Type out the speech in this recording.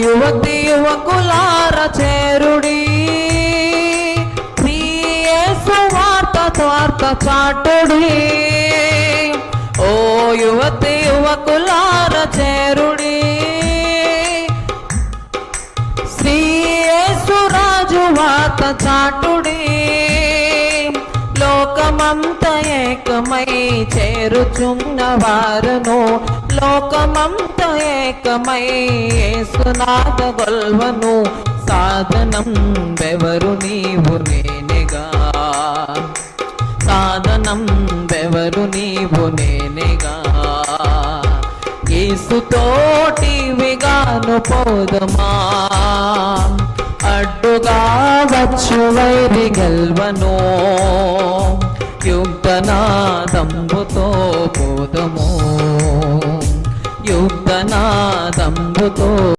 యువతి యువకులార చేరుడి, యేసు వార్త స్వార్థ చాటుడి. ఓ యువతి యువకులార చేరుడి, శ్రీ యేసు రాజు వార్త చాటుడి. లోకమంత ఏకమై చేరుచున్న వారును, లోకమంత ఏకమై యేసునాథ గొల్వను. సాధనం బెవరు నీవు నేనేగా, సాధనం బెవరు నీవు నేనేగా. యేసుతోటి విగాను పోదమా, అడ్డుగా వచ్చు వైరి గెల్వను. యుక్తనాదంబుతో పోదము, యుక్తనాదంబుతో